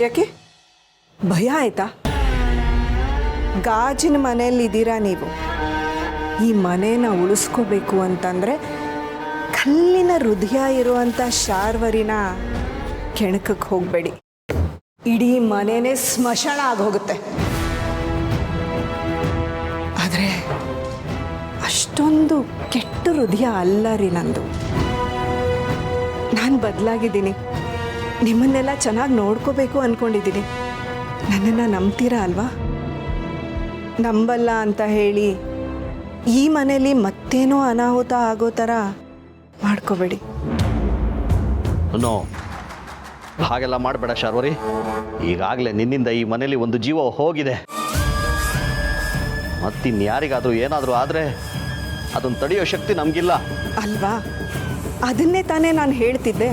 ಯಾಕೆ ಭಯ ಆಯ್ತಾ? ಗಾಜಿನ ಮನೆಯಲ್ಲಿದ್ದೀರಾ ನೀವು. ಈ ಮನೇನ ಉಳಿಸ್ಕೋಬೇಕು ಅಂತಂದರೆ ಕಲ್ಲಿನ ಹೃದಯ ಇರುವಂಥ ಶಾರ್ವರಿನ ಕೆಣಕಕ್ಕೆ ಹೋಗಬೇಡಿ. ಇಡೀ ಮನೆಯೇ ಸ್ಮಶಾನ ಆಗೋಗುತ್ತೆ. ಆದರೆ ಅಷ್ಟೊಂದು ಕೆಟ್ಟ ಹೃದಯ ಅಲ್ಲ ರೀ ನಂದು. ನಾನು ಬದಲಾಗಿದ್ದೀನಿ. ನಿಮ್ಮನ್ನೆಲ್ಲ ಚೆನ್ನಾಗಿ ನೋಡ್ಕೋಬೇಕು ಅಂದ್ಕೊಂಡಿದ್ದೀನಿ. ನನ್ನನ್ನು ನಂಬ್ತೀರಾ ಅಲ್ವಾ? ನಂಬಲ್ಲ ಅಂತ ಹೇಳಿ ಈ ಮನೇಲಿ ಮತ್ತೇನೋ ಅನಾಹುತ ಆಗೋ ಥರ ಮಾಡ್ಕೋಬೇಡಿ. ನೋ, ಹಾಗೆಲ್ಲ ಮಾಡಬೇಡ ಶಾರ್ವರಿ. ಈಗಾಗಲೇ ನಿನ್ನಿಂದ ಈ ಮನೇಲಿ ಒಂದು ಜೀವ ಹೋಗಿದೆ. ಮತ್ತಿನ್ಯಾರಿಗಾದರೂ ಏನಾದರೂ ಆದರೆ ಅದನ್ನು ತಡೆಯೋ ಶಕ್ತಿ ನಮಗಿಲ್ಲ ಅಲ್ವಾ? ಅದನ್ನೇ ತಾನೇ ನಾನು ಹೇಳ್ತಿದ್ದೆ.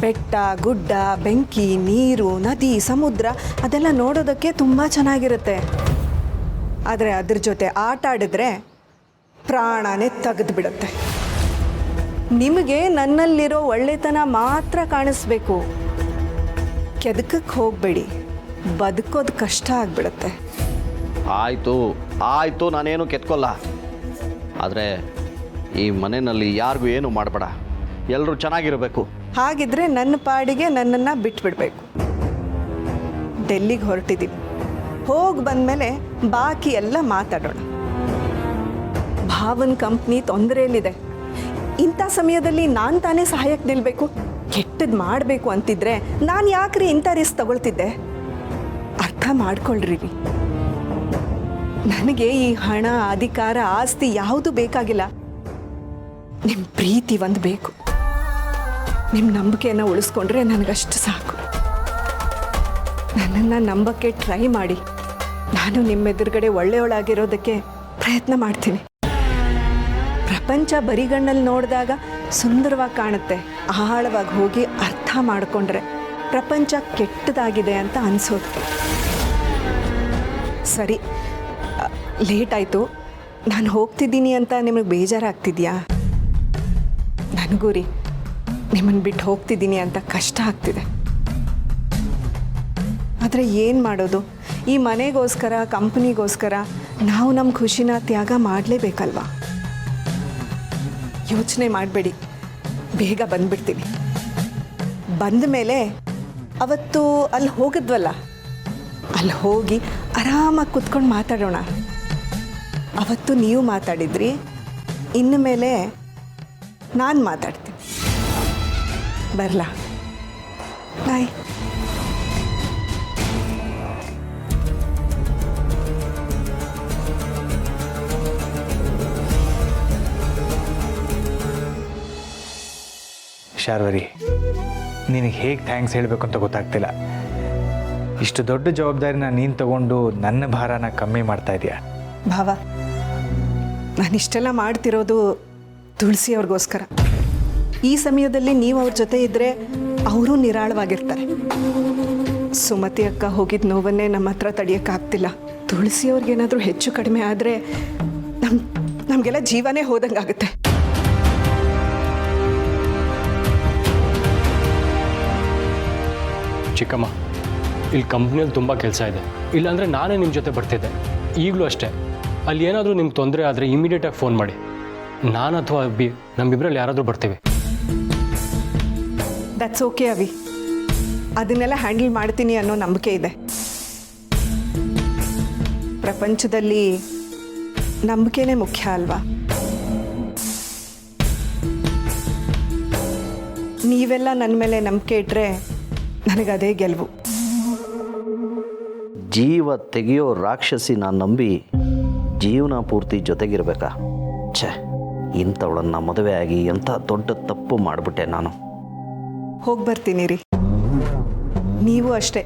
ಬೆಟ್ಟ, ಗುಡ್ಡ, ಬೆಂಕಿ, ನೀರು, ನದಿ, ಸಮುದ್ರ ಅದೆಲ್ಲ ನೋಡೋದಕ್ಕೆ ತುಂಬ ಚೆನ್ನಾಗಿರುತ್ತೆ. ಆದರೆ ಅದ್ರ ಜೊತೆ ಆಟ ಆಡಿದ್ರೆ ಪ್ರಾಣನೇ ತೆಗೆದು ಬಿಡುತ್ತೆ. ನಿಮಗೆ ನನ್ನಲ್ಲಿರೋ ಒಳ್ಳೆತನ ಮಾತ್ರ ಕಾಣಿಸ್ಬೇಕು. ಕೆದಕಕ್ಕೆ ಹೋಗಬೇಡಿ, ಬದುಕೋದು ಕಷ್ಟ ಆಗಿಬಿಡುತ್ತೆ. ಆಯಿತು ಆಯಿತು, ನಾನೇನು ಕೆತ್ಕೊಲ್ಲ. ಆದರೆ ಈ ಮನೆಯಲ್ಲಿ ಯಾರಿಗೂ ಏನು ಮಾಡಬೇಡ. ಎಲ್ಲರೂ ಚೆನ್ನಾಗಿರಬೇಕು. ಹಾಗಿದ್ರೆ ನನ್ನ ಪಾಡಿಗೆ ನನ್ನನ್ನು ಬಿಟ್ಬಿಡ್ಬೇಕು. ಡೆಲ್ಲಿಗೆ ಹೊರಟಿದ್ದೀನಿ. ಹೋಗಿ ಬಂದಮೇಲೆ ಬಾಕಿ ಎಲ್ಲ ಮಾತಾಡೋಣ. ಭಾವನ್ ಕಂಪ್ನಿ ತೊಂದರೆಯಲ್ಲಿದೆ. ಇಂಥ ಸಮಯದಲ್ಲಿ ನಾನು ತಾನೇ ಸಹಾಯಕ್ಕೆ ನಿಲ್ಲಬೇಕು. ಕೆಟ್ಟದ್ದು ಮಾಡಬೇಕು ಅಂತಿದ್ರೆ ನಾನು ಯಾಕ್ರಿ ಇಂಥ ರಿಸ್ಕ್ ತಗೊಳ್ತಿದ್ದೆ? ಅರ್ಥ ಮಾಡ್ಕೊಳ್ರಿ. ನನಗೆ ಈ ಹಣ, ಅಧಿಕಾರ, ಆಸ್ತಿ ಯಾವುದು ಬೇಕಾಗಿಲ್ಲ. ನಿಮ್ಮ ಪ್ರೀತಿ ಒಂದು ಬೇಕು. ನಿಮ್ಮ ನಂಬಿಕೆಯನ್ನು ಉಳಿಸ್ಕೊಂಡ್ರೆ ನನಗಷ್ಟು ಸಾಕು. ನನ್ನನ್ನು ನಂಬಕ್ಕೆ ಟ್ರೈ ಮಾಡಿ. ನಾನು ನಿಮ್ಮೆದುರುಗಡೆ ಒಳ್ಳೆಯವಳಾಗಿರೋದಕ್ಕೆ ಪ್ರಯತ್ನ ಮಾಡ್ತೀನಿ. ಪ್ರಪಂಚ ಬರಿಗಣ್ಣಲ್ಲಿ ನೋಡಿದಾಗ ಸುಂದರವಾಗಿ ಕಾಣುತ್ತೆ. ಆಳವಾಗಿ ಹೋಗಿ ಅರ್ಥ ಮಾಡಿಕೊಂಡ್ರೆ ಪ್ರಪಂಚ ಕೆಟ್ಟದಾಗಿದೆ ಅಂತ ಅನಿಸೋದು. ಸರಿ, ಲೇಟ್ ಆಯಿತು. ನಾನು ಹೋಗ್ತಿದ್ದೀನಿ ಅಂತ ನಿಮಗೆ ಬೇಜಾರಾಗ್ತಿದ್ಯಾ? ನನಗೂ ರೀ, ನಿಮ್ಮನ್ನು ಬಿಟ್ಟು ಹೋಗ್ತಿದ್ದೀನಿ ಅಂತ ಕಷ್ಟ ಆಗ್ತಿದೆ. ಆದರೆ ಏನು ಮಾಡೋದು? ಈ ಮನೆಗೋಸ್ಕರ, ಕಂಪ್ನಿಗೋಸ್ಕರ ನಾವು ನಮ್ಮ ಖುಷಿನ ತ್ಯಾಗ ಮಾಡಲೇಬೇಕಲ್ವಾ? ಯೋಚನೆ ಮಾಡಬೇಡಿ, ಬೇಗ ಬಂದುಬಿಡ್ತೀನಿ. ಬಂದ ಮೇಲೆ ಅವತ್ತು ಅಲ್ಲಿ ಹೋಗಿದ್ವಲ್ಲ, ಅಲ್ಲಿ ಹೋಗಿ ಆರಾಮಾಗಿ ಕುತ್ಕೊಂಡು ಮಾತಾಡೋಣ. ಅವತ್ತು ನೀವು ಮಾತಾಡಿದ್ರಿ, ಇನ್ನು ಮೇಲೆ ನಾನು ಮಾತಾಡ್ತೀನಿ. ಬರಲಾ? ಬಾಯ್. ಶಾರ್ವರಿ, ನಿನಗೆ ಹೇಗೆ ಥ್ಯಾಂಕ್ಸ್ ಹೇಳಬೇಕು ಅಂತ ಗೊತ್ತಾಗ್ತಿಲ್ಲ. ಇಷ್ಟು ದೊಡ್ಡ ಜವಾಬ್ದಾರಿನ ನೀನು ತಗೊಂಡು ನನ್ನ ಭಾರನ ಕಮ್ಮಿ ಮಾಡ್ತಾ ಇದೆಯಾ? ಭಾವ, ನಾನಿಷ್ಟೆಲ್ಲ ಮಾಡ್ತಿರೋದು ತುಳಸಿ ಅವ್ರಿಗೋಸ್ಕರ. ಈ ಸಮಯದಲ್ಲಿ ನೀವು ಅವ್ರ ಜೊತೆ ಇದ್ದರೆ ಅವರು ನಿರಾಳವಾಗಿರ್ತಾರೆ. ಸುಮತಿ ಅಕ್ಕ ಹೋಗಿದ್ದ ನೋವನ್ನೇ ನಮ್ಮ ಹತ್ರ ತಡೆಯೋಕ್ಕಾಗ್ತಿಲ್ಲ. ತುಳಸಿಯವ್ರಿಗೇನಾದರೂ ಹೆಚ್ಚು ಕಡಿಮೆ ಆದರೆ ನಮಗೆಲ್ಲ ಜೀವನೇ ಹೋದಂಗಾಗುತ್ತೆ. ಚಿಕ್ಕಮ್ಮ, ಇಲ್ಲಿ ಕಂಪ್ನಿಯಲ್ಲಿ ತುಂಬ ಕೆಲಸ ಇದೆ. ಇಲ್ಲಾಂದರೆ ನಾನೇ ನಿಮ್ಮ ಜೊತೆ ಬರ್ತಿದ್ದೆ. ಈಗಲೂ ಅಷ್ಟೇ, ಅಲ್ಲಿ ಏನಾದರೂ ನಿಮ್ಗೆ ತೊಂದರೆ ಆದರೆ ಇಮಿಡಿಯೇಟಾಗಿ ಫೋನ್ ಮಾಡಿ. ನಾನು ಅಥವಾ ಅಬ್ಬಿ ನಮ್ಮಿಬ್ಬರಲ್ಲಿ ಯಾರಾದರೂ ಬರ್ತೀವಿ. ದಟ್ಸ್ ಓಕೆ ಅವಿ, ಅದನ್ನೆಲ್ಲ ಹ್ಯಾಂಡಲ್ ಮಾಡ್ತೀನಿ ಅನ್ನೋ ನಂಬಿಕೆ ಇದೆ. ಪ್ರಪಂಚದಲ್ಲಿ ನಂಬಿಕೆನೇ ಮುಖ್ಯ ಅಲ್ವಾ? ನೀವೆಲ್ಲ ನನ್ನ ಮೇಲೆ ನಂಬಿಕೆ ಇಟ್ಟರೆ ನನಗದೇ ಗೆಲುವು. ಜೀವ ತೆಗೆಯೋ ರಾಕ್ಷಸಿ ನಾನು ನಂಬಿ ಜೀವನ ಪೂರ್ತಿ ಜೊತೆಗಿರಬೇಕಾ? ಛೇ, ಇಂಥವಳನ್ನು ಮದುವೆ ಆಗಿ ಎಂಥ ದೊಡ್ಡ ತಪ್ಪು ಮಾಡಿಬಿಟ್ಟೆ ನಾನು. ಹೋಗಿ ಬರ್ತೀನಿ ರೀ. ನೀವು ಅಷ್ಟೇ,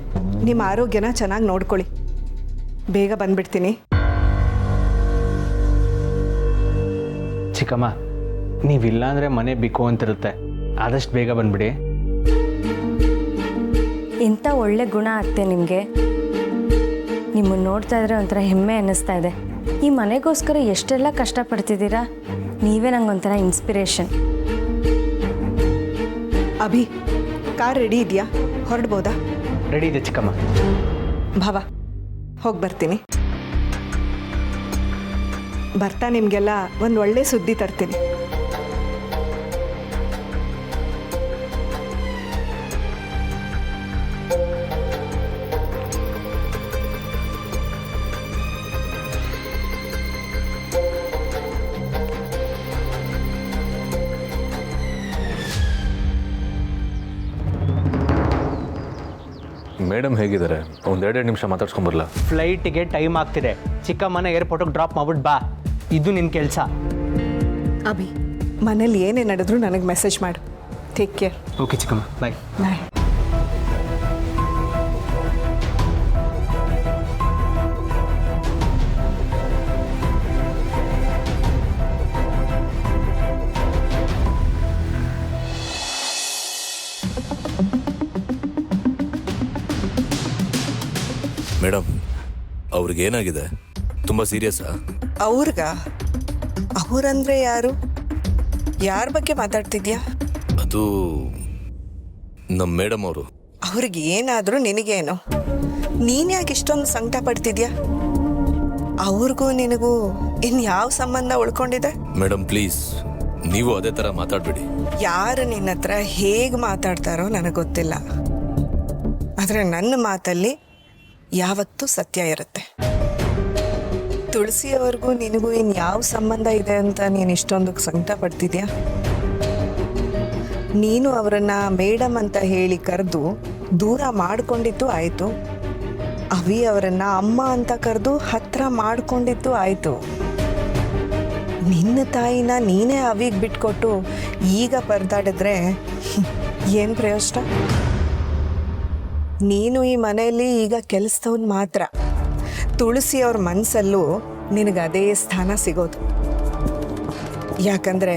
ನಿಮ್ಮ ಆರೋಗ್ಯನ ಚೆನ್ನಾಗಿ ನೋಡ್ಕೊಳ್ಳಿ. ಬೇಗ ಬಂದ್ಬಿಡ್ತೀನಿ. ಚಿಕ್ಕಮ್ಮ, ನೀವಿಲ್ಲ ಅಂದರೆ ಮನೆ ಬಿಕ್ಕು ಅಂತಿರುತ್ತೆ. ಆದಷ್ಟು ಬೇಗ ಬಂದ್ಬಿಡಿ. ಇಂಥ ಒಳ್ಳೆ ಗುಣ ಆಗ್ತೆ ನಿಮಗೆ. ನಿಮ್ಮನ್ನು ನೋಡ್ತಾ ಇದ್ರೆ ಒಂಥರ ಹೆಮ್ಮೆ ಅನ್ನಿಸ್ತಾ ಇದೆ. ಈ ಮನೆಗೋಸ್ಕರ ಎಷ್ಟೆಲ್ಲ ಕಷ್ಟಪಡ್ತಿದ್ದೀರಾ. ನೀವೇ ನಂಗೊಂಥರ ಇನ್ಸ್ಪಿರೇಷನ್. ಅಭಿ, ಕಾರ್ ರೆಡಿ ಇದೆಯಾ? ಹೊರಡ್ಬೋದಾ? ರೆಡಿ ಇದೆ ಚಿಕ್ಕಮ್ಮ. ಭಾವ ಹೋಗಿ ಬರ್ತೀನಿ. ಬರ್ತಾ ನಿಮಗೆಲ್ಲ ಒಂದು ಒಳ್ಳೆ ಸುದ್ದಿ ತರ್ತೀನಿ. ಮೇಡಮ್ ಹೇಗಿದ್ದಾರೆ? ಒಂದೆರಡೆರಡು ನಿಮಿಷ ಮಾತಾಡ್ಸ್ಕೊಂಬರಲ್ಲ? ಫ್ಲೈಟಿಗೆ ಟೈಮ್ ಆಗ್ತಿದೆ. ಚಿಕ್ಕಮ್ಮನ ಏರ್ಪೋರ್ಟಿಗೆ ಡ್ರಾಪ್ ಮಾಡ್ಬಿಟ್ಟು ಬಾ. ಇದು ನಿನ್ನ ಕೆಲಸ. ಅಭಿ, ಮನೇಲಿ ಏನೇ ನಡೆದ್ರು ನನಗೆ ಮೆಸೇಜ್ ಮಾಡು. Take care. ಓಕೆ ಚಿಕ್ಕಮ್ಮ, ಬಾಯ್. ಬಾಯ್. ಮೇಡಮ್, ಅವ್ರಿಗೇನಾಗಿದೆ? ತುಂಬ ಸೀರಿಯಸ್ಸಾ? ಅವ್ರಂದ್ರೆ ಯಾರು? ಯಾರ ಬಗ್ಗೆ ಮಾತಾಡ್ತಿದ್ಯಾ? ಅದು ನಮ್ಮ ಮೇಡಮ್ ಅವರು. ಅವ್ರಿಗೆ ಏನಾದರೂ ನಿನಗೇನು? ನೀನು ಯಾಕೆ ಇಷ್ಟೊಂದು ಸಂಕಟ ಪಡ್ತಿದ್ಯಾ? ಅವ್ರಿಗೂ ನಿನಗೂ ಇನ್ಯಾವ ಸಂಬಂಧ ಉಳ್ಕೊಂಡಿದೆ? ಮೇಡಮ್ ಪ್ಲೀಸ್, ನೀವು ಅದೇ ಥರ ಮಾತಾಡಬೇಡಿ. ಯಾರು ನಿನ್ನ ಹತ್ರ ಹೇಗೆ ಮಾತಾಡ್ತಾರೋ ನನಗೆ ಗೊತ್ತಿಲ್ಲ, ಆದರೆ ನನ್ನ ಮಾತಲ್ಲಿ ಯಾವತ್ತೂ ಸತ್ಯ ಇರುತ್ತೆ. ತುಳಸಿಯವ್ರಿಗೂ ನಿನಗೂ ಇನ್ಯಾವ ಸಂಬಂಧ ಇದೆ ಅಂತ ನೀನು ಇಷ್ಟೊಂದು ಸಂಕಟ ಪಡ್ತಿದ್ಯಾ? ನೀನು ಅವರನ್ನು ಮೇಡಮ್ ಅಂತ ಹೇಳಿ ಕರೆದು ದೂರ ಮಾಡಿಕೊಂಡಿದ್ದು ಆಯಿತು, ಅವಿ ಅವರನ್ನು ಅಮ್ಮ ಅಂತ ಕರೆದು ಹತ್ರ ಮಾಡಿಕೊಂಡಿದ್ದು ಆಯಿತು. ನಿನ್ನ ತಾಯಿನ ನೀನೇ ಅವಿಗೆ ಬಿಟ್ಕೊಟ್ಟು ಈಗ ಪರದಾಡಿದ್ರೆ ಏನು ಪ್ರಯೋಜನ? ನೀನು ಈ ಮನೆಯಲ್ಲಿ ಈಗ ಕೆಲಸದವನು ಮಾತ್ರ. ತುಳಸಿ ಅವ್ರ ಮನಸ್ಸಲ್ಲೂ ನಿನಗೆ ಅದೇ ಸ್ಥಾನ ಸಿಗೋದು. ಯಾಕಂದರೆ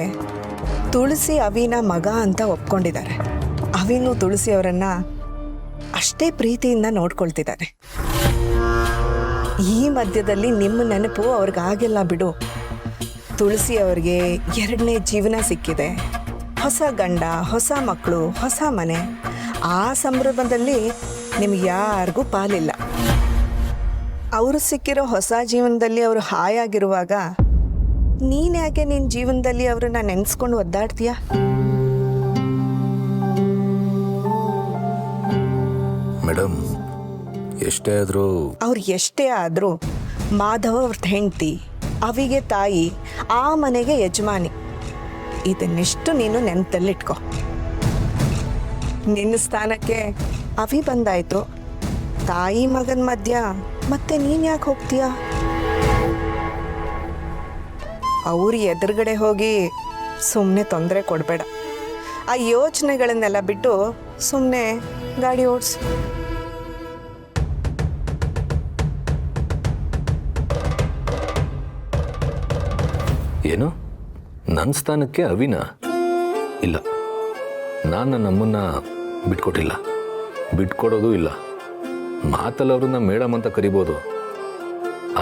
ತುಳಸಿ ಅವಿನ ಮಗ ಅಂತ ಒಪ್ಕೊಂಡಿದ್ದಾರೆ. ಅವಿನು ತುಳಸಿ ಅವರನ್ನು ಅಷ್ಟೇ ಪ್ರೀತಿಯಿಂದ ನೋಡ್ಕೊಳ್ತಿದ್ದಾರೆ. ಈ ಮಧ್ಯದಲ್ಲಿ ನಿಮ್ಮ ನೆನಪು ಅವ್ರಿಗಾಗಿಲ್ಲ ಬಿಡು. ತುಳಸಿ ಅವ್ರಿಗೆ ಎರಡನೇ ಜೀವನ ಸಿಕ್ಕಿದೆ. ಹೊಸ ಗಂಡ, ಹೊಸ ಮಕ್ಕಳು, ಹೊಸ ಮನೆ. ಆ ಸಂಭ್ರಮದಲ್ಲಿ ನಿಮ್ಗೆ ಯಾರಿಗೂ ಪಾಲಿಲ್ಲ. ಅವರು ಸಿಕ್ಕಿರೋ ಹೊಸ ಜೀವನದಲ್ಲಿ ಅವರು ಹಾಯಾಗಿರುವಾಗ ನೀನು ಯಾಕೆ ನಿನ್ನ ಜೀವನದಲ್ಲಿ ಅವ್ರನ್ನ ನೆನೆಸ್ಕೊಂಡು ಒದ್ದಾಡ್ತೀಯ? ಮೇಡಮ್, ಎಷ್ಟೇ ಆದರೂ ಅವ್ರು ಎಷ್ಟೇ ಆದರೂ ಮಾಧವ ಅವ್ರದ್ದು ಹೆಂಡತಿ, ಅವಿಗೆ ತಾಯಿ, ಆ ಮನೆಗೆ ಯಜಮಾನಿ. ಇದನ್ನೆಷ್ಟು ನೀನು ನೆನಪಲ್ಲಿಟ್ಕೊ. ನಿನ್ನ ಸ್ಥಾನಕ್ಕೆ ಅವಿ ಬಂದಾಯ್ತು. ತಾಯಿ ಮಗನ ಮಧ್ಯ ಮತ್ತೆ ನೀನು ಯಾಕೆ ಹೋಗ್ತೀಯ? ಅವ್ರ ಎದುರುಗಡೆ ಹೋಗಿ ಸುಮ್ಮನೆ ತೊಂದರೆ ಕೊಡಬೇಡ. ಆ ಯೋಚನೆಗಳನ್ನೆಲ್ಲ ಬಿಟ್ಟು ಸುಮ್ಮನೆ ಗಾಡಿ ಓಡಿಸು. ಏನು? ನನ್ನ ಸ್ಥಾನಕ್ಕೆ ಅವಿನ? ಇಲ್ಲ, ನಾನು ನನ್ನ ಅಮ್ಮನ್ನ ಬಿಟ್ಕೊಟ್ಟಿಲ್ಲ, ಬಿಟ್ಕೊಡೋದು ಇಲ್ಲ. ಮಾತಲ್ಲಿ ಅವ್ರನ್ನ ಮೇಡಮ್ ಅಂತ ಕರಿಬೋದು,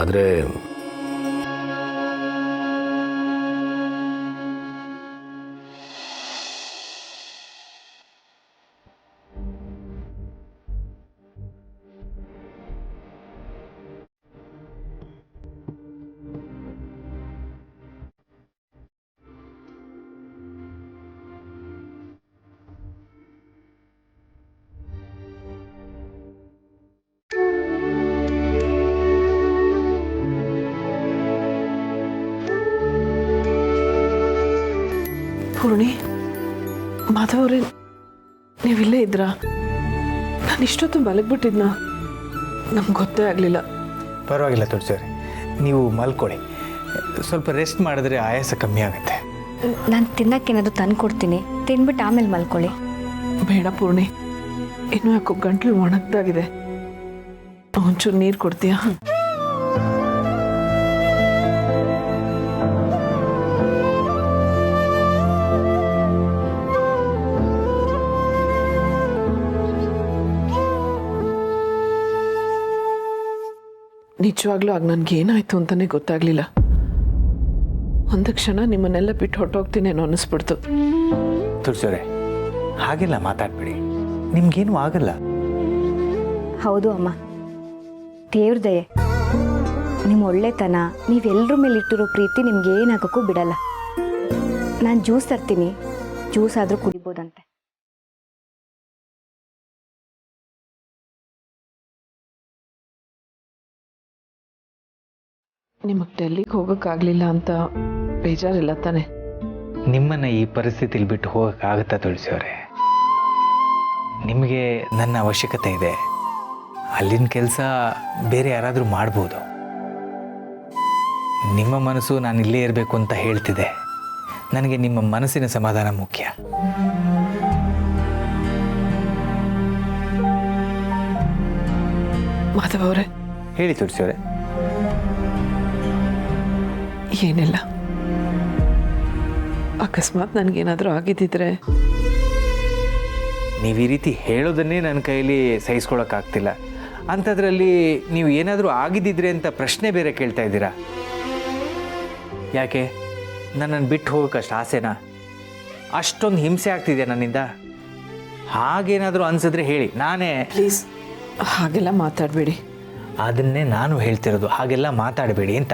ಆದರೆ ಪೂರ್ಣಿ, ಮಾಧವ್ರೆ, ನೀವಿಲ್ಲೇ ಇದ್ರಾ? ನಾನು ಇಷ್ಟೊತ್ತು ಮಲಗಿಬಿಟ್ಟಿದ್ನಾ? ನಮ್ಗೆ ಗೊತ್ತೇ ಆಗಲಿಲ್ಲ. ಪರವಾಗಿಲ್ಲ ತುಳಸಿಯವರೇ, ನೀವು ಮಲ್ಕೊಳ್ಳಿ. ಸ್ವಲ್ಪ ರೆಸ್ಟ್ ಮಾಡಿದ್ರೆ ಆಯಾಸ ಕಮ್ಮಿ ಆಗುತ್ತೆ. ನಾನು ತಿನ್ನಕ್ಕೇನಾದ್ರು ತಂದು ಕೊಡ್ತೀನಿ, ತಿನ್ಬಿಟ್ಟು ಆಮೇಲೆ ಮಲ್ಕೊಳ್ಳಿ. ಬೇಡ ಪೂರ್ಣಿ, ಇನ್ನೂ ಯಾಕೋ ಗಂಟ್ಲು ಒಣಗ್ದಾಗಿದೆ. ಒಂಚೂರು ನೀರು ಕೊಡ್ತೀಯಾ? ನಿಜವಾಗ್ಲೂ ಆಗ ನನಗೇನಾಯ್ತು ಅಂತಲೇ ಗೊತ್ತಾಗಲಿಲ್ಲ. ಒಂದು ಕ್ಷಣ ನಿಮ್ಮನ್ನೆಲ್ಲ ಬಿಟ್ಟು ಹೊರಟೋಗ್ತೀನೇನೋ ಅನ್ನಿಸ್ಬಿಡ್ತು. ತುಳಸಿಯವರೇ, ಹಾಗೆಲ್ಲ ಮಾತಾಡಬೇಡಿ, ನಿಮ್ಗೇನು ಆಗಲ್ಲ. ಹೌದು ಅಮ್ಮ, ದೇವ್ರ ದಯೆ. ನಿಮ್ಮ ಒಳ್ಳೆತನ, ನೀವೆಲ್ಲರ ಮೇಲೆ ಇಟ್ಟಿರೋ ಪ್ರೀತಿ ನಿಮ್ಗೆ ಏನಾಗೋಕ್ಕೂ ಬಿಡಲ್ಲ. ನಾನು ಜ್ಯೂಸ್ ತರ್ತೀನಿ, ಜ್ಯೂಸ್ ಆದರೂ ಕುಡಿಬೋದಂತೆ. ನಿಮಗೆ ಡೆಲ್ಲಿಗೆ ಹೋಗೋಕ್ಕಾಗಲಿಲ್ಲ ಅಂತ ಬೇಜಾರಿಲ್ಲ ತಾನೆ? ನಿಮ್ಮನ್ನು ಈ ಪರಿಸ್ಥಿತಿಲಿ ಬಿಟ್ಟು ಹೋಗೋಕ್ಕಾಗುತ್ತಾ ತುಳಸಿಯವರೇ? ನಿಮಗೆ ನನ್ನ ಅವಶ್ಯಕತೆ ಇದೆ. ಅಲ್ಲಿನ ಕೆಲಸ ಬೇರೆ ಯಾರಾದರೂ ಮಾಡ್ಬೋದು. ನಿಮ್ಮ ಮನಸ್ಸು ನಾನು ಇಲ್ಲೇ ಇರಬೇಕು ಅಂತ ಹೇಳ್ತಿದೆ. ನನಗೆ ನಿಮ್ಮ ಮನಸ್ಸಿನ ಸಮಾಧಾನ ಮುಖ್ಯ. ಮಾಧವ್ ಅವರೇ, ಹೇಳಿ ತುಳಸಿಯವರೇ. ಏನಿಲ್ಲ, ಅಕಸ್ಮಾತ್ ನನಗೇನಾದರೂ ಆಗಿದ್ದಿದ್ರೆ. ನೀವು ಈ ರೀತಿ ಹೇಳೋದನ್ನೇ ನನ್ನ ಕೈಯಲ್ಲಿ ಸಹಿಸ್ಕೊಳಕ್ಕಾಗ್ತಿಲ್ಲ. ಅಂಥದ್ರಲ್ಲಿ ನೀವು ಏನಾದರೂ ಆಗಿದ್ದಿದ್ರೆ ಅಂತ ಪ್ರಶ್ನೆ ಬೇರೆ ಕೇಳ್ತಾ ಇದ್ದೀರಾ. ಯಾಕೆ ನನ್ನನ್ನು ಬಿಟ್ಟು ಹೋಗೋಕ್ಕಷ್ಟು ಆಸೆನಾ? ಅಷ್ಟೊಂದು ಹಿಂಸೆ ಆಗ್ತಿದೆ ನನ್ನಿಂದ? ಹಾಗೇನಾದರೂ ಅನಿಸಿದ್ರೆ ಹೇಳಿ, ನಾನೇ. ಪ್ಲೀಸ್ ಹಾಗೆಲ್ಲ ಮಾತಾಡಬೇಡಿ. ಅದನ್ನೇ ನಾನು ಹೇಳ್ತಿರೋದು, ಹಾಗೆಲ್ಲ ಮಾತಾಡಬೇಡಿ ಅಂತ.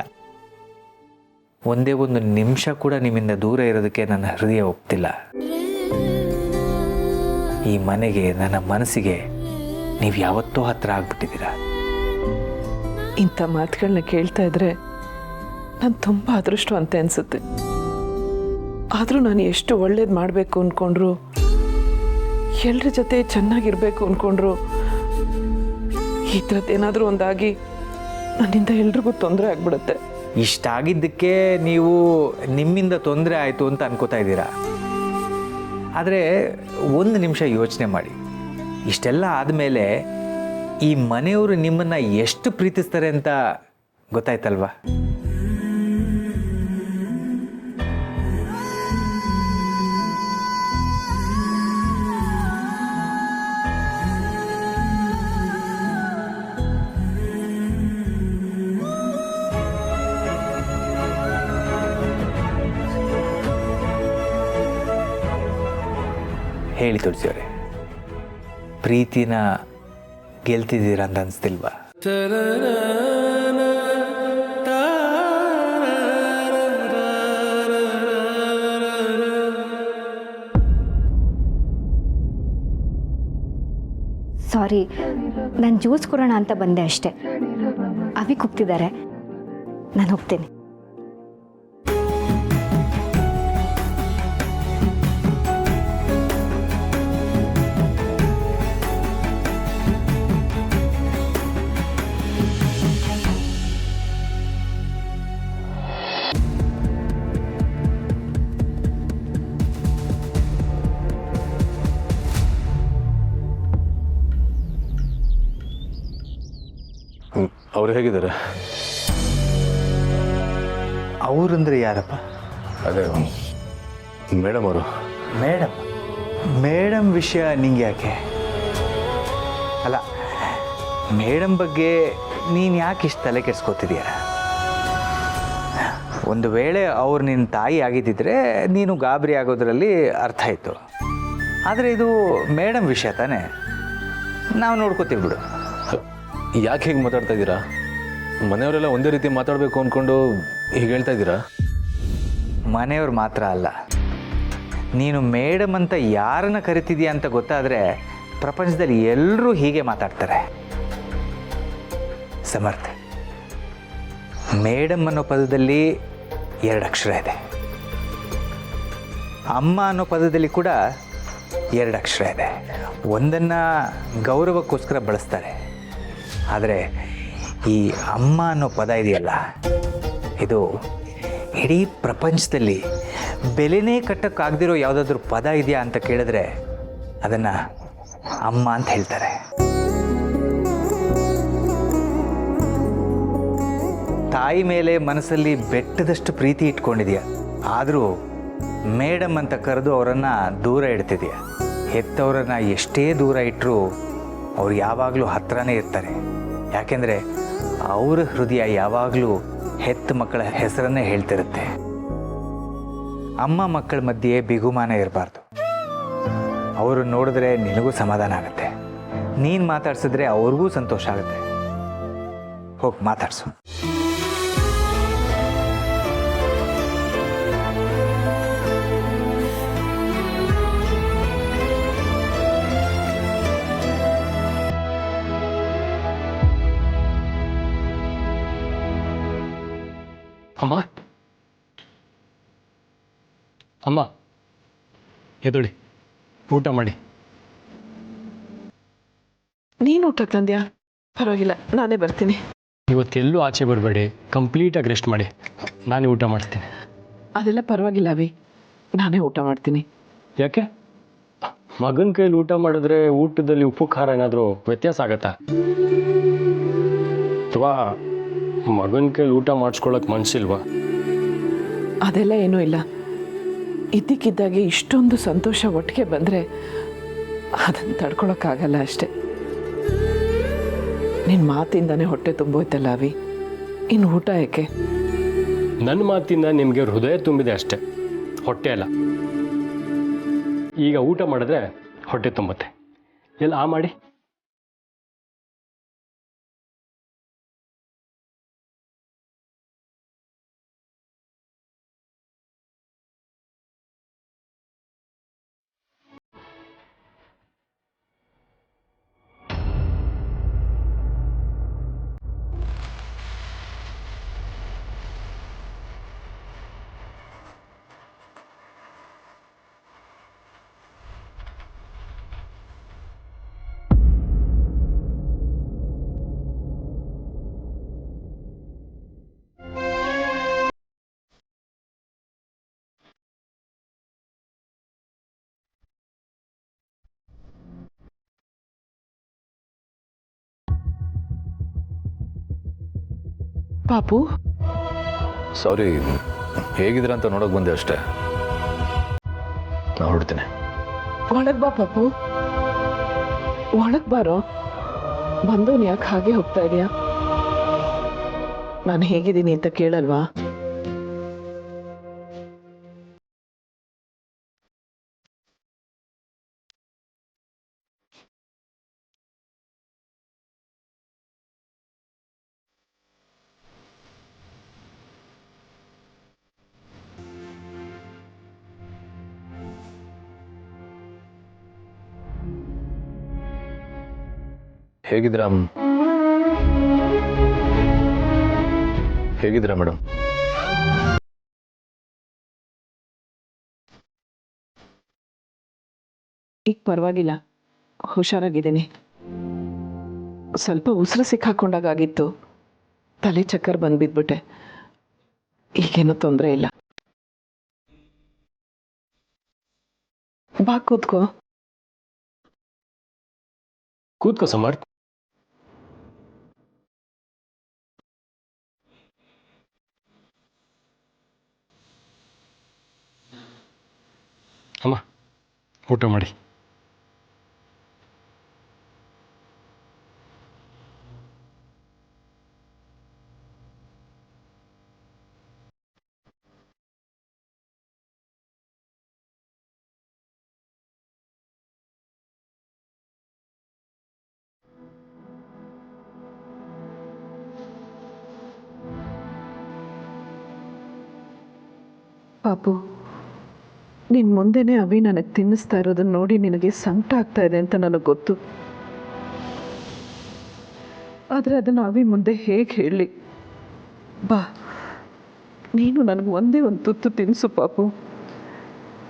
ಒಂದೇ ಒಂದು ನಿಮಿಷ ಕೂಡ ನಿಮ್ಮಿಂದ ದೂರ ಇರೋದಕ್ಕೆ ನನ್ನ ಹೃದಯ ಒಪ್ತಿಲ್ಲ. ಈ ಮನೆಗೆ, ನನ್ನ ಮನಸ್ಸಿಗೆ ನೀವು ಯಾವತ್ತೂ ಹತ್ರ ಆಗ್ಬಿಟ್ಟಿದ್ದೀರಾ. ಇಂಥ ಮಾತುಗಳನ್ನ ಕೇಳ್ತಾ ಇದ್ರೆ ನಾನು ತುಂಬ ಅದೃಷ್ಟವಂತೆ ಅನಿಸುತ್ತೆ. ಆದರೂ ನಾನು ಎಷ್ಟು ಒಳ್ಳೇದು ಮಾಡಬೇಕು ಅಂದ್ಕೊಂಡ್ರು, ಎಲ್ಲರ ಜೊತೆ ಚೆನ್ನಾಗಿರಬೇಕು ಅಂದ್ಕೊಂಡ್ರು, ಈ ಥರದ್ದು ಏನಾದರೂ ಒಂದಾಗಿ ನನ್ನಿಂದ ಎಲ್ರಿಗೂ ತೊಂದರೆ ಆಗ್ಬಿಡುತ್ತೆ. ಇಷ್ಟಾಗಿದ್ದಕ್ಕೆ ನೀವು ನಿಮ್ಮಿಂದ ತೊಂದರೆ ಆಯಿತು ಅಂತ ಅನ್ಕೋತಾ ಇದ್ದೀರಾ. ಆದರೆ ಒಂದು ನಿಮಿಷ ಯೋಚನೆ ಮಾಡಿ. ಇಷ್ಟೆಲ್ಲ ಆದಮೇಲೆ ಈ ಮನೆಯವರು ನಿಮ್ಮನ್ನು ಎಷ್ಟು ಪ್ರೀತಿಸ್ತಾರೆ ಅಂತ ಗೊತ್ತಾಯ್ತಲ್ವಾ? ಹೇಳಿ ತುಳಸಿಯವರೇ, ಪ್ರೀತಿನ ಗೆಲ್ತಿದ್ದೀರಾ ಅಂತ ಅನಿಸ್ತಿಲ್ವಾ? ಸಾರಿ, ನಾನು ಜ್ಯೂಸ್ ಕೊಡೋಣ ಅಂತ ಬಂದೆ ಅಷ್ಟೇ. ಅವಿ ಕೂಗ್ತಿದ್ದಾರೆ, ನಾನು ಹೋಗ್ತೀನಿ. ಅವ್ರು ಹೇಗಿದ್ದಾರೆ? ಅವರಂದ್ರೆ ಯಾರಪ್ಪ? ಅದೇ ಮೇಡಮ್ ಅವರು. ಮೇಡಮ್ ವಿಷಯ ನಿಂಗೆ ಯಾಕೆ? ಅಲ್ಲ, ಮೇಡಮ್ ಬಗ್ಗೆ ನೀನು ಯಾಕೆ ಇಷ್ಟು ತಲೆ ಕೆಡಿಸ್ಕೋತಿದೀಯ? ಒಂದು ವೇಳೆ ಅವ್ರು ನಿನ್ನ ತಾಯಿ ಆಗಿದ್ದಿದ್ರೆ ನೀನು ಗಾಬರಿ ಆಗೋದ್ರಲ್ಲಿ ಅರ್ಥ ಇತ್ತು. ಆದರೆ ಇದು ಮೇಡಮ್ ವಿಷಯ ತಾನೇ, ನಾವು ನೋಡ್ಕೋತೀವಿ ಬಿಡು. ಯಾಕೆ ಹೀಗೆ ಮಾತಾಡ್ತಾ ಇದ್ದೀರಾ? ಮನೆಯವರೆಲ್ಲ ಒಂದೇ ರೀತಿ ಮಾತಾಡಬೇಕು ಅಂದ್ಕೊಂಡು ಹೀಗೆ ಹೇಳ್ತಾ ಇದ್ದೀರಾ? ಮನೆಯವ್ರು ಮಾತ್ರ ಅಲ್ಲ, ನೀನು ಮೇಡಮ್ ಅಂತ ಯಾರನ್ನ ಕರಿತಿದೀಯ ಅಂತ ಗೊತ್ತಾದರೆ ಪ್ರಪಂಚದಲ್ಲಿ ಎಲ್ಲರೂ ಹೀಗೆ ಮಾತಾಡ್ತಾರೆ. ಸಮರ್ಥ, ಮೇಡಮ್ ಅನ್ನೋ ಪದದಲ್ಲಿ 2 ಅಕ್ಷರ ಇದೆ. ಅಮ್ಮ ಅನ್ನೋ ಪದದಲ್ಲಿ ಕೂಡ 2 ಅಕ್ಷರ ಇದೆ. ಒಂದನ್ನು ಗೌರವಕ್ಕೋಸ್ಕರ ಬಳಸ್ತಾರೆ, ಆದರೆ ಈ ಅಮ್ಮ ಅನ್ನೋ ಪದ ಇದೆಯಲ್ಲ, ಇದು ಇಡೀ ಪ್ರಪಂಚದಲ್ಲಿ ಬೆಲೆನೇ ಕಟ್ಟಕ್ಕಾಗದಿರೋ ಯಾವುದಾದ್ರೂ ಪದ ಇದೆಯಾ ಅಂತ ಕೇಳಿದ್ರೆ ಅದನ್ನು ಅಮ್ಮ ಅಂತ ಹೇಳ್ತಾರೆ. ತಾಯಿ ಮೇಲೆ ಮನಸ್ಸಲ್ಲಿ ಬೆಟ್ಟದಷ್ಟು ಪ್ರೀತಿ ಇಟ್ಕೊಂಡಿದೆಯಾ, ಆದರೂ ಮೇಡಮ್ ಅಂತ ಕರೆದು ಅವರನ್ನು ದೂರ ಇಡ್ತಿದೆಯಾ. ಹೆತ್ತವರನ್ನು ಎಷ್ಟೇ ದೂರ ಇಟ್ಟರೂ ಅವ್ರು ಯಾವಾಗಲೂ ಹತ್ರನೇ ಇರ್ತಾರೆ. ಯಾಕೆಂದರೆ ಅವರ ಹೃದಯ ಯಾವಾಗಲೂ ಹೆತ್ತ ಮಕ್ಕಳ ಹೆಸರನ್ನೇ ಹೇಳ್ತಿರುತ್ತೆ. ಅಮ್ಮ ಮಕ್ಕಳ ಮಧ್ಯೆ ಬಿಗುಮಾನ ಇರಬಾರ್ದು. ಅವರು ನೋಡಿದ್ರೆ ನಿನಗೂ ಸಮಾಧಾನ ಆಗುತ್ತೆ. ನೀನು ಮಾತಾಡ್ಸಿದ್ರೆ ಅವ್ರಿಗೂ ಸಂತೋಷ ಆಗುತ್ತೆ. ಹೋಗಿ ಮಾತಾಡ್ಸು. ಅಮ್ಮ ಅಮ್ಮ ಎದೊಳಿ ಊಟ ಮಾಡಿ. ನೀನು ಊಟಕ್ಕೆ ತಂದ್ಯಾ? ಪರವಾಗಿಲ್ಲ, ನಾನೇ ಬರ್ತೀನಿ. ಇವತ್ತೆಲ್ಲೂ ಆಚೆ ಬರಬೇಡಿ, ಕಂಪ್ಲೀಟಾಗಿ ರೆಸ್ಟ್ ಮಾಡಿ. ನಾನೇ ಊಟ ಮಾಡಿಸ್ತೀನಿ. ಅದೆಲ್ಲ ಪರವಾಗಿಲ್ಲ ಅವಿ, ನಾನೇ ಊಟ ಮಾಡ್ತೀನಿ. ಯಾಕೆ? ಮಗನ ಕೈಲಿ ಊಟ ಮಾಡಿದ್ರೆ ಊಟದಲ್ಲಿ ಉಪ್ಪು ಖಾರ ಏನಾದರೂ ವ್ಯತ್ಯಾಸ ಆಗತ್ತಾ? ಅಥವಾ ಮಗನ ಕೈಲಿ ಊಟ ಮಾಡಿಸ್ಕೊಳಕ್ಕೆ ಮನಸ್ಸಿಲ್ವಾ? ಅದೆಲ್ಲ ಏನೂ ಇಲ್ಲ. ಇದ್ದಕ್ಕಿದ್ದಾಗೆ ಇಷ್ಟೊಂದು ಸಂತೋಷ ಒಟ್ಟಿಗೆ ಬಂದರೆ ಅದನ್ನು ತಡ್ಕೊಳಕ್ಕಾಗಲ್ಲ ಅಷ್ಟೆ. ನಿನ್ನ ಮಾತಿಂದಾನೇ ಹೊಟ್ಟೆ ತುಂಬೋಯ್ತಲ್ಲ ಅವಿ, ಇನ್ನು ಊಟ ಯಾಕೆ? ನನ್ನ ಮಾತಿಂದ ನಿಮಗೆ ಹೃದಯ ತುಂಬಿದೆ ಅಷ್ಟೆ, ಹೊಟ್ಟೆ ಅಲ್ಲ. ಈಗ ಊಟ ಮಾಡಿದ್ರೆ ಹೊಟ್ಟೆ ತುಂಬುತ್ತೆ. ಎಲ್ಲ ಆ ಮಾಡಿ. ಪಾಪು, ಸಾರಿ, ಹೇಗಿದ್ದೀರ ಅಂತ ನೋಡೋಕೆ ಬಂದೆ ಅಷ್ಟೇ. ನಾನು ಹೊರಡ್ತೀನಿ. ಒಳಗೆ ಬಾ ಪಾಪು, ಒಳಗೆ ಬಾರೋ. ಬಂದವನು ಯಾಕೆ ಹಾಗೆ ಹೋಗ್ತಾ ಇದೆಯಾ? ನಾನು ಹೇಗಿದ್ದೀನಿ ಅಂತ ಕೇಳಲ್ವಾ? ಹೇಗಿದ್ದೀರಾ ಹೇಗಿದ್ದೀರಾ ಮೇಡಮ್? ಈಗ ಪರವಾಗಿಲ್ಲ, ಹುಷಾರಾಗಿದ್ದೀನಿ. ಸ್ವಲ್ಪ ಉಸಿರು ಸಿಕ್ಕಾಕೊಂಡಾಗಿತ್ತು, ತಲೆ ಚಕ್ಕರ್ ಬಂದ್ಬಿದ್ಬಿಟ್ಟೆ. ಈಗೇನೂ ತೊಂದರೆ ಇಲ್ಲ. ಬಾ ಕೂತ್ಕೋ. ಕೂತ್ಕೋ ಸಮರ್ಥ್. ಅಮ್ಮ ಊಟ ಮಾಡಿ. ಪಾಪು, ನಿನ್ನ ಮುಂದೆನೇ ಅವಿ ನನಗೆ ತಿನ್ನಿಸ್ತಾ ಇರೋದನ್ನ ನೋಡಿ ನಿನಗೆ ಸಂಕಟ ಆಗ್ತಾ ಇದೆ ಅಂತ ನನಗೆ ಗೊತ್ತು. ಆದರೆ ಅದನ್ನು ಅವಿ ಮುಂದೆ ಹೇಗೆ ಹೇಳಲಿ? ಬಾ, ನೀನು ನನಗೆ ಒಂದೇ ಒಂದು ತುತ್ತು ತಿನ್ನಿಸು ಪಾಪು.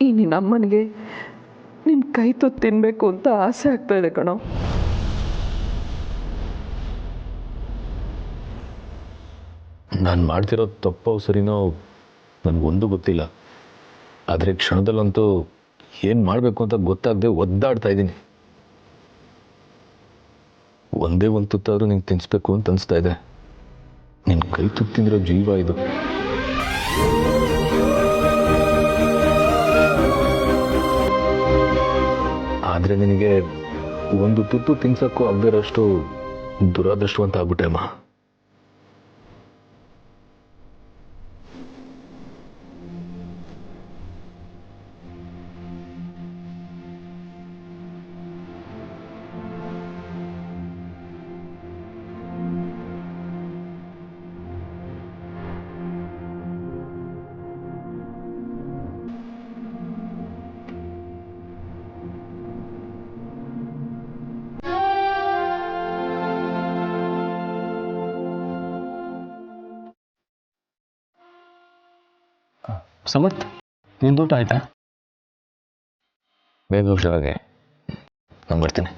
ಈ ನಿನ್ನ ಅಮ್ಮನಿಗೆ ನಿನ್ನ ಕೈ ತುತ್ತು ತಿನ್ನಬೇಕು ಅಂತ ಆಸೆ ಆಗ್ತಾ ಇದೆ ಕಣೋ. ನಾನು ಮಾಡ್ತಿರೋ ತಪ್ಪೋ ಸರಿನೋ ನನಗೊಂದು ಗೊತ್ತಿಲ್ಲ. ಆದರೆ ಕ್ಷಣದಲ್ಲಂತೂ ಏನು ಮಾಡಬೇಕು ಅಂತ ಗೊತ್ತಾಗದೆ ಒದ್ದಾಡ್ತಾ ಇದ್ದೀನಿ. ಒಂದೇ ಒಂದು ತುತ್ತಾದರೂ ನಿಂಗೆ ತಿನ್ನಿಸ್ಬೇಕು ಅಂತ ಅನಿಸ್ತಾ ಇದೆ. ನಿನ್ನ ಕೈ ತುತ್ತು ತಿಂದಿರೋ ಜೀವ ಇದು. ಆದರೆ ನಿನಗೆ ಒಂದು ತುತ್ತು ತಿನ್ಸೋಕ್ಕೂ ಆಗದಿರೋಷ್ಟು ದುರಾದೃಷ್ಟವಂತ ಆಗ್ಬಿಟ್ಟೆ ಅಮ್ಮ. ಸಮರ್ಥ್ ನಿಂದು ಊಟ ಆಯಿತಾ? ಬೇಗ ಹುಷಾರಾಗಿ ನಾನು ಬರ್ತೀನಿ.